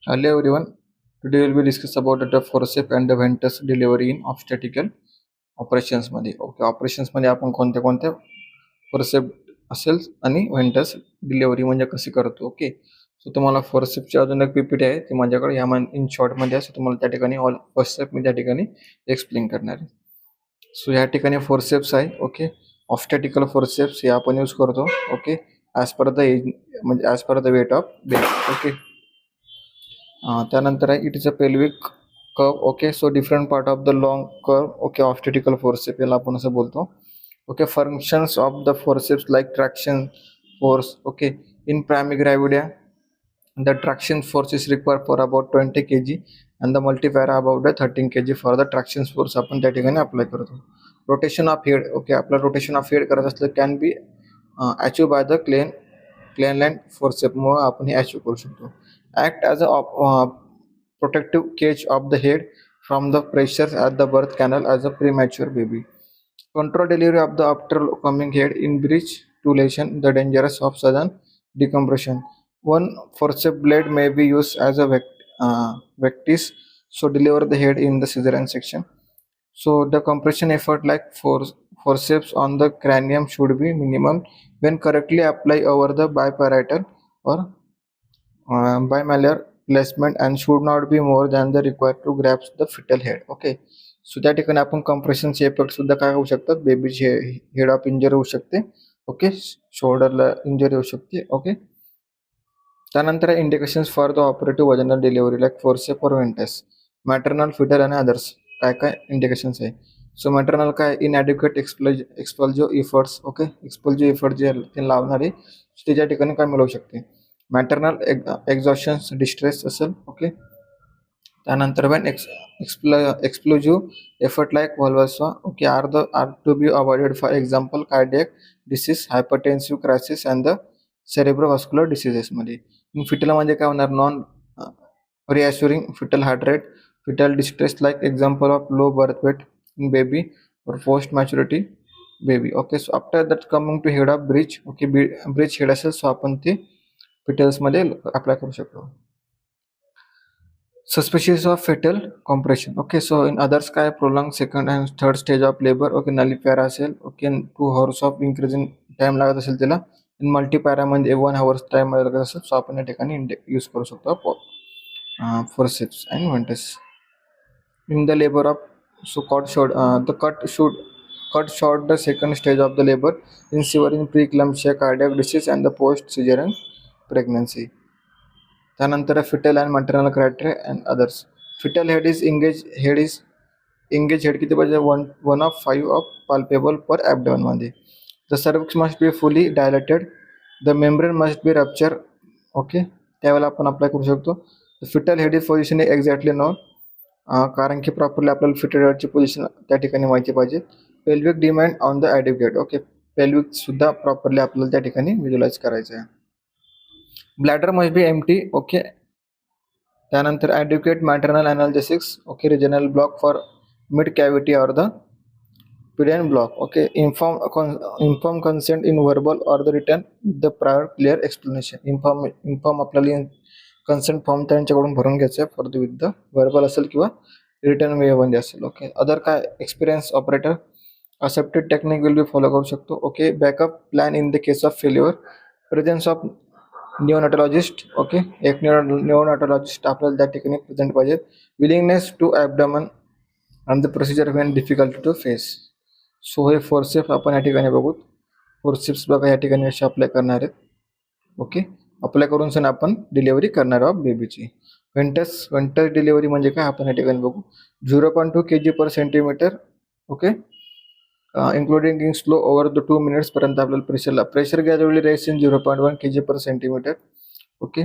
Hello everyone. Today we'll be discuss about the forceps and the venous delivery in obstetrical operations मध्ये. Okay, operations मध्ये आपण कोणत्या कोणत्या forceps असेल आणि व्हेंटस डिलिव्हरी म्हणजे कशी करतो. ओके, सो तुम्हाला फोर्सेपची अजून एक पीपीटी आहे ती माझ्याकडे ह्या इन शॉर्ट मध्ये आहे. सो तुम्हाला त्या ठिकाणी ऑल फोर्सेप मी त्या ठिकाणी एक्सप्लेन करणार आहे. सो या ठिकाणी फोर्सेप्स आहे. ओके, ऑब्स्टेटिकल फोर्सेप्स हे आपण यूज करतो. Okay, as per the age म्हणजे as per the weight of baby. Okay, त्यानंतर आहे it is a pelvic curve. Okay, so different part of the long curve. Okay, obstetrical forceps याला आपण असं बोलतो. Okay, functions of the forceps like traction force. Okay, in primary gravida the traction force is required for about 20 kg and the multiplier about the 13 kg for the traction force आपण त्या ठिकाणी apply करतो. Rotation of head. Okay, आपला rotation of head करत असलं can be achieve by the Kielland फोर्सेपमुळे आपण हे अचीव करू शकतो. Act as a protective cage of the head from the pressure at the birth canal as a premature baby. Control delivery of the after coming head in breech to lessen the dangerous of sudden decompression. One forceps blade may be used as a vectis, so deliver the head in the cesarean section. So the compression effort like forceps on the cranium should be minimal when correctly applied over the biparietal or bimalar placement and should not be more than the required to grasp the fetal head. Okay, सो त्या ठिकाणी आपण कम्प्रेशनचे effect सुद्धा काय होऊ शकतात, बेबीचे head of injury होऊ शकते. Okay, शोल्डरला injury होऊ शकते. ओके, त्यानंतर indications for the operative vaginal delivery like forceps और व्हेंटस, मॅटर्नल, फिटल आणि अदर्स. काय काय इंडिकेशन्स आहे. सो मॅटर्नल काय, inadequate expulsive efforts. Okay, expulsive effort जे ते लावणारे त्याच्या ठिकाणी काय मिळवू शकते. मॅटर्नल एक्झॉशन्स डिस्ट्रेस असेल. ओके, त्यानंतर when explosive effort like Valsalva. Okay, are to be avoided. For example cardiac disease, hypertensive crisis and the cerebrovascular डिसीजेसमध्ये. फिटल म्हणजे काय होणार, non रिअश्युरिंग fetal heart rate, fetal distress like example of low birth weight in baby और post maturity baby. Okay, so after that coming to head of breech. Okay, breech head असेल so आपण ते फिटल्समध्ये apply करू शकतो. Suspicious of fetal compression. Okay, so in others काय, prolonged second and third stage of labor. Okay, nullipaira असेल. Okay, 2 hours of increasing time लागत असेल त्याला. इन मल्टीपॅरा म्हणजे 1 hours टाइम लागत असेल सो आपण या ठिकाणी यूज करू शकतो forceps and ventouse. In the labour of so cut short the second stage of the labor in severe in preeclampsia, cardiac disease and the post cesarean pregnancy. त्यानंतर fetal and maternal criteria and others. Fetal head is engage head किती पाहिजे, 1 of 5 of palpable per abdomen मध्ये. The cervix must be fully dilated, the membrane must be rupture. Okay, त्यावेळेला आपण apply करू शकतो. Fetal head is position exactly known, कारण की properly आपल्याला फिटल हेडची पोझिशन त्या ठिकाणी माहिती पाहिजे. Pelvic demand on the adequate. Okay, pelvic सुद्धा प्रॉपरली आपल्याला त्या ठिकाणी व्हिज्युअलाइज करायचं आहे. Bladder must be empty. Okay, त्यानंतर adequate maternal analgesics. Okay, regional block for mid cavity or the pudendal block. Okay, inform consent in verbal or the written the prior clear explanation. Inform आपल्याला consent form त्यांच्याकडून भरून घ्यायचं आहे for the with the verbal असेल किंवा written वेमध्ये असेल. Okay, other काय, experience operator accepted technique will be follow करू शकतो. Okay, backup plan in the case of failure, presence of neonatologist. Okay, एक निओनाटॉलॉजिस्ट आपल्याला त्या ठिकाणी प्रेझेंट पाहिजे. Willingness to abandon and the procedure when difficulty to face. So हे forceps आपण या ठिकाणी बघू. फोर्सेप्स बघा या ठिकाणी असे अप्लाय करणार आहेत. ओके, अप्लाय करून सण आपण डिलिव्हरी करणार आहोत बेबीची. व्हेंटस डिलिव्हरी म्हणजे काय आपण या ठिकाणी बघू. 0.2 kg per centimetre. Okay, including in slow over the 2 minutes पर्यंत आपल्याला pressure gradually raise in 0.1 kg per centimetre. Okay,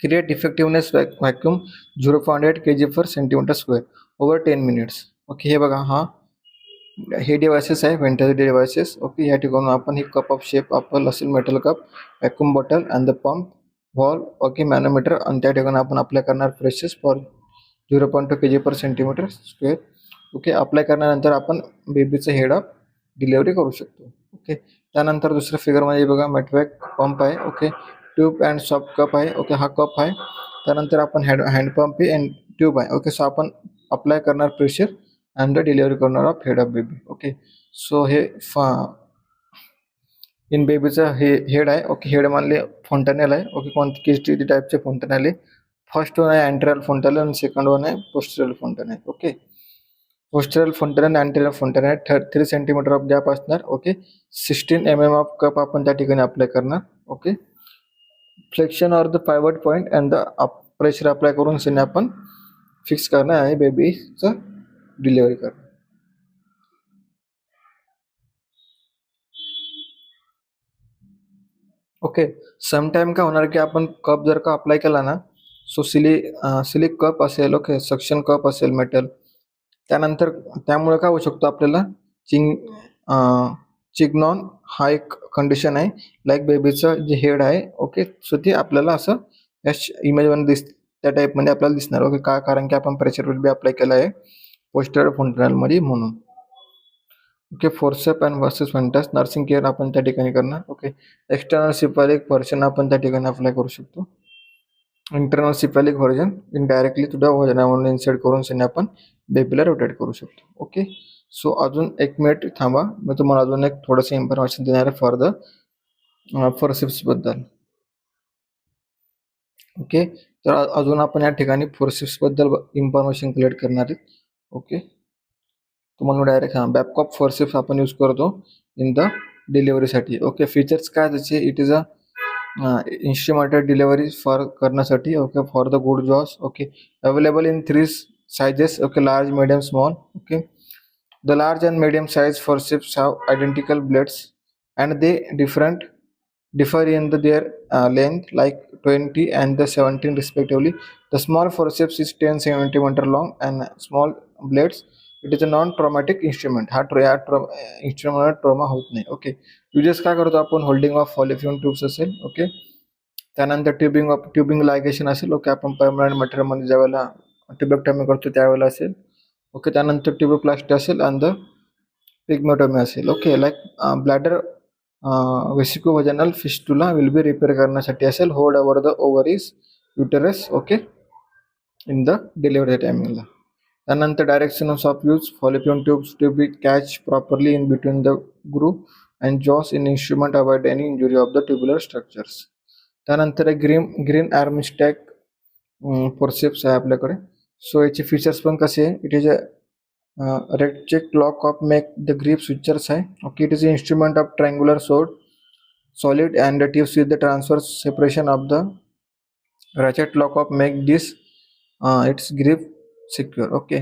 create effectiveness vacuum 0.8 kg per centimetre square over 10 minutes. Okay, हे बघा, हे डिव्हायसेस आहे व्हेंटस डिव्हायसेस. ओके, या ठिकाणी आपण हे cup of shape आपलं असेल metal cup, vacuum bottle and the pump valve. Okay, manometer आणि त्या ठिकाणी आपण अप्लाय करणार pressures for 0.2 kg per centimetre square. Okay, apply करण्यानंतर आपण बेबीचं हेड ऑफ डिलिव्हरी करू शकतो. ओके, त्यानंतर दुसऱ्या फिगरमध्ये बघा मेटवॅक पंप आहे. Okay, tube and soft cup आहे. ओके, हा कप आहे त्यानंतर आपण हँडपंप आहे अँड ट्यूब आहे. ओके, सो आपण अप्लाय करणार प्रेशर अँड द डिलिव्हरी करणार of head of baby. Okay, so हे इन बेबीचं हे हेड आहे. ओके, हेड म्हणले फॉन्टनेल आहे. ओके, कोणते किती टाईपचे फॉन्टनेल आहे. फर्स्ट वन आहे अँटेरियल फॉन्टनेल आणि सेकंड वन आहे पोस्टेरियल फॉन्टनेल. ओके, पोस्टेरियल फॉन्टनेल आणि anterior fontanelle 3 centimetre of gap असणार. ओके, 16 mm ऑफ कप आपण त्या ठिकाणी अप्लाय करणार. Okay, flexion or the pivot point and the pressure apply करून सिने आपण फिक्स करणार आहे बेबीचं डिलिव्हरी करणार. ओके, समटाईम काय होणार की आपण कप जर का अप्लाय केला ना, सो सिलिक कप असेल. ओके, सक्शन कप असेल मेटल. त्यानंतर त्यामुळे काय होऊ शकतो आपल्याला चिग्नॉन हा एक कंडिशन आहे. लाईक बेबीचं जे हेड आहे. ओके, सो ते आपल्याला असं या इमेजमध्ये त्या टाईपमध्ये आपल्याला दिसणार. ओके, का कारण की आपण प्रेशर विल बी अप्लाय केलं आहे पोस्टेरियर फॉन्टनेलमध्ये म्हणून. Okay, forcep and versus ventouse nursing care आपण त्या ठिकाणी करणार. ओके, एक्सटर्नल सिपॅलिक व्हर्जन आपण त्या ठिकाणी अप्लाय करू शकतो. इंटरनल सिपॅलिक व्हर्जन इनडायरेक्टली तुझ्या वजनावरून इन्सर्ट करून सिने आपण बेबीला रोटेट करू शकतो. ओके, सो अजून 1 मिनिट थांबा, मी तुम्हाला अजून एक थोडंसं इन्फॉर्मेशन देणार आहे फॉर द फोर्सेप्सबद्दल. ओके, तर अजून आपण या ठिकाणी फोर्सेप्सबद्दल इन्फॉर्मेशन कलेक्ट करणार आहेत. ओके, तुम्हाला डायरेक्ट बॅबकॉप फोर्सेप्स आपण यूज करतो इन द डिलिव्हरीसाठी. ओके, फीचर्स काय त्याचे, it is a instrumented delivery for करण्यासाठी. Okay, for the good jaws. Okay, available in 3 sizes. Okay, large, medium, small. Okay, the large and medium size forceps have identical blades and they differ in their length, like 20 and the 17 respectively. The small forceps is 10 centimeter long and small blades. It is a non-traumatic instrument. हा instrument trauma होत नाही. Okay, uses काय करतो आपण, holding of फॉलिफ्यूम tubes असेल. Okay, त्यानंतर ट्युबिंग लायगेशन असेल. Okay, आपण परमनंट मटेरियलमध्ये ज्यावेळेला ट्युबेक्टॉमी करतो त्यावेळेला असेल. ओके, त्यानंतर ट्युबोप्लास्टी असेल आणि द पिग्मेटोमी असेल. Okay, like bladder vesicovaginal fistula will be repair करण्यासाठी असेल. Hold over the ovaries uterus. Okay, in the delivery टायमिंगला. त्यानंतर डायरेक्शन्स ऑफ यूज, फॉलिफ्यूम tubes to be catch properly in between the groove and jaws in instrument avoid any injury of the tubular structures. त्यानंतर Green Armytage forceps आहे आपल्याकडे. So याचे features पण कसे आहे, it is a ratchet lock of make the grip switchers आहे. Okay, it is a instrument of triangular solid and the tips with the transverse separation of the ratchet lock of make this its grip secure. Okay,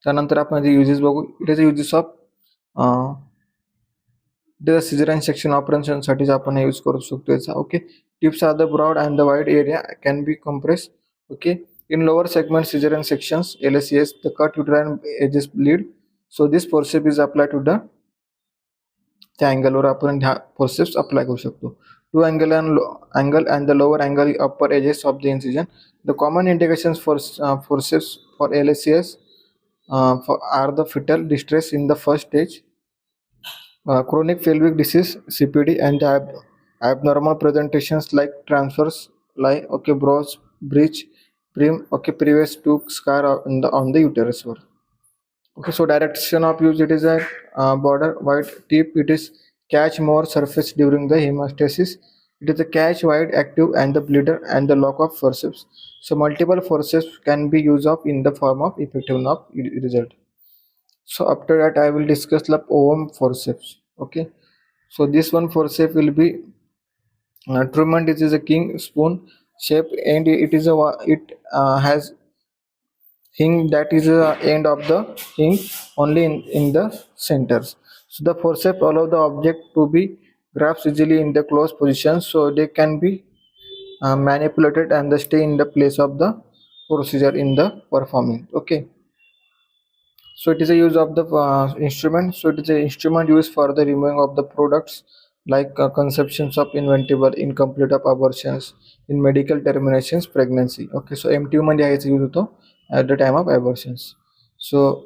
त्यानंतर आपण uses बघू. It is uses of caesarean section ऑपरेशनसाठी आपण हे use करू शकतो याचा. Okay, tips are the broad and the wide area can be compress. Okay, in lower segment cesarean sections LSCS the cut uterine edges bleed, so this forceps is applied to the त्या अँगलवर आपण ह्या forceps apply करू शकतो. To angle and the lower angle upper edges of the incision. The common indications for forceps for LSCS are the fetal distress in the first stage, chronic pelvic disease CPD, and abnormal presentations like transverse lie. Okay, broad breach, prim. Okay, previous to scar on the uterus. Okay, so direction of use, it is a border wide tip. It is catch more surface during the hemostasis. It is a catch wide active and the bleeder and the lock of forceps. So multiple forceps can be used of in the form of effective of result. So after that I will discuss the OM forceps. Okay, so this one forceps will be Truman. This is a king spoon shape and it is has hing that is the end of the hing only in the centers. So the forceps allow the object to be grasped easily in the closed position, so they can be manipulated and they stay in the place of the procedure in the performing. Okay, so it is a use of the instrument. So it is a instrument used for the removing of the products like conceptions of inventable, incomplete of abortions, in medical terminations, pregnancy. Okay, so MTU मध्ये याचा use होतो at the time of abortions. So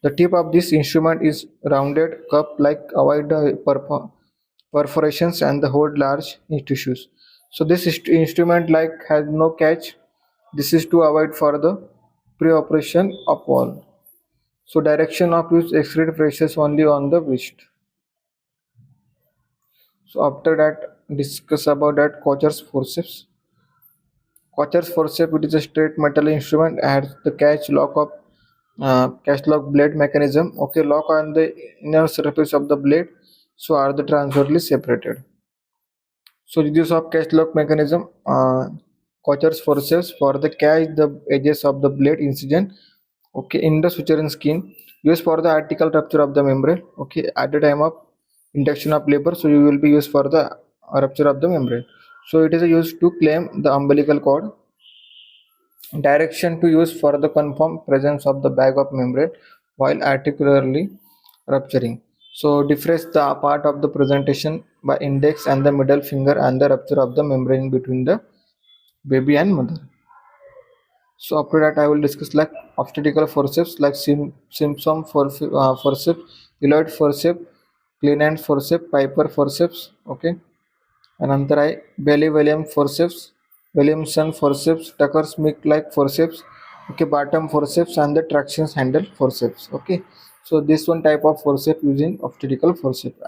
the tip of this instrument is rounded cup like avoid the perforations and the hold large tissues. So this instrument like has no catch. This is to avoid for the pre-operation of valve. So direction of use excrete pressures only on the wrist. So after that, discuss about that Kocher's forceps. Kocher's forceps, it is a straight metal instrument, has the catch lock blade mechanism. Okay, lock on the inner surface of the blade, so are the transversely separated. So use of catch lock mechanism, Kocher's forceps for the catch the edges of the blade incision. Okay, in the suturing skin, used for the article rupture of the membrane. Okay, at the time of induction of labor, so you will be used for the rupture of the membrane. So it is used to claim the umbilical cord. Direction to use for the confirm presence of the bag of membrane while articularly rupturing. So difference the part of the presentation by index and the middle finger and the rupture of the membrane between the baby and mother. So after that, I will discuss like obstetrical forceps like Simpson forceps, Lloyd forceps, Cleland forceps, Piper forceps. Okay, and नंतर आहे Bailey Williams forceps, Williamson forceps, Tucker Smith like forceps. Okay, bottom forceps and the traction handle forceps. Okay, so this one type of forceps using obstetrical forceps.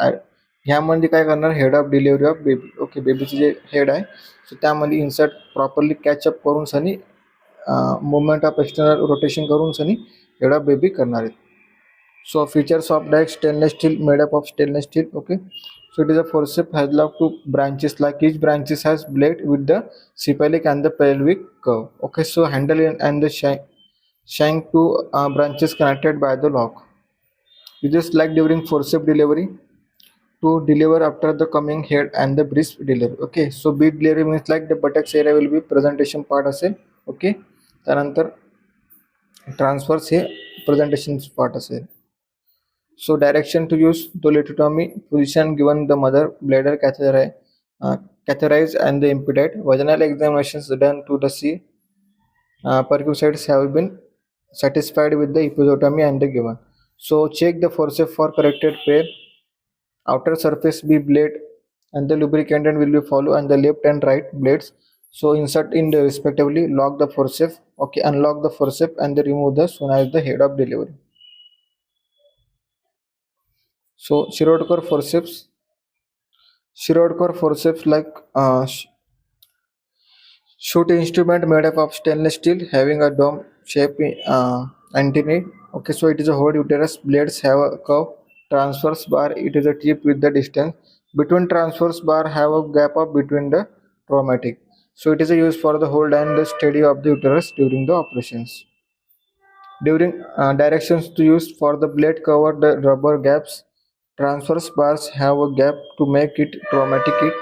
ह्यामध्ये काय करणार head of delivery of baby. Okay, बेबीचे जे head आहे so त्यामध्ये insert properly catch up करून सनी movement of external rotation करून सनी हेड ऑफ बेबी करणार आहेत. So features of that stainless steel made up of stainless steel. Okay, so it is a forceps has like two branches, like each branches has blade with the cephalic and the pelvic curve. Okay, so handle and the shank two branches connected by the lock. You just like during forceps delivery to deliver after the coming head and the breast delivery. Okay, so breast delivery means like the buttocks area will be presentation part असेल. Okay, त्यानंतर transfers हे presentation part असेल. So direction to use dolitotomy position given the mother bladder catheterized and the impeded. Vaginal examinations done to the see percussions have been satisfied with the episiotomy and the given. So check the forceps for corrected pair. Outer surface be blade and the lubricant will be follow and the left and right blades. So insert in the respectively, lock the forceps. Okay, unlock the forceps and remove the soon as the head of delivery. So Shirodkar forceps like shoot instrument made up of stainless steel having a dome shape antennae. Okay, so it is a whole uterus. Blades have a curve. Transverse bar, it is a tip with the distance. Between transverse bar have a gap up between the traumatic. So it is a use for the hold and the steady of the uterus during the operations. During directions to use for the blade cover the rubber gaps. Transverse bars have a gap to make it traumatic it.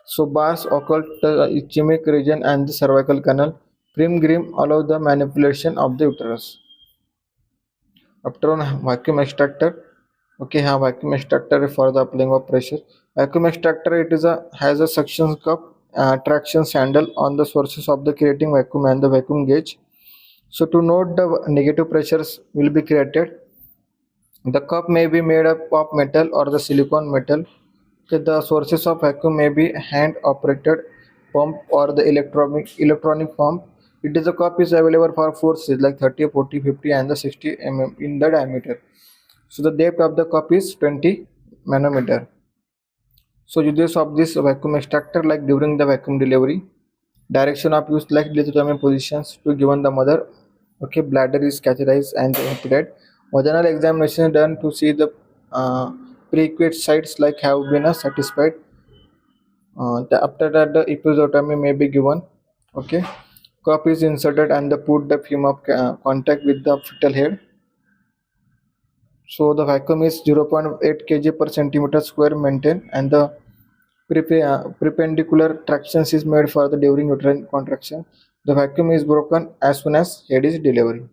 So bars occult the ischemic region and the cervical canal. Prim grim allow the manipulation of the uterus. After on vacuum extractor. Okay, have vacuum extractor for the applying of pressure. Vacuum extractor it is has a suction cup traction handle on the sources of the creating vacuum and the vacuum gauge. So to note the negative pressures will be created. The cup may be made up of metal or the silicon metal. Okay, the sources of vacuum may be hand operated pump or the electronic pump. It is a cup is available for forces like 30, 40, 50 and the 60 mm in the diameter. So the depth of the cup is 20 manometer. So uses of this vacuum extractor like during the vacuum delivery. Direction of use like lithotomy positions to given the mother. Okay, bladder is catheterized and impeded. Vaginal examination done to see the prequate sites like have been satisfied. After that the episiotomy may be given. Okay, cup is inserted and the put the film of contact with the fetal head. So the vacuum is 0.8 kg per centimeter square maintained and the perpendicular traction is made for the during uterine contraction. The vacuum is broken as soon as head is delivery.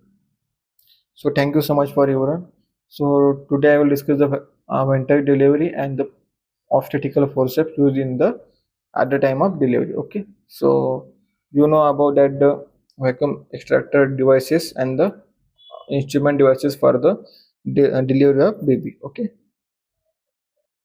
So thank you so much for your. So today I will discuss the ventral delivery and the obstetrical forceps used in the at the time of delivery. Okay, so you know about that the vacuum extractor devices and the instrument devices for the delivery of baby. Okay.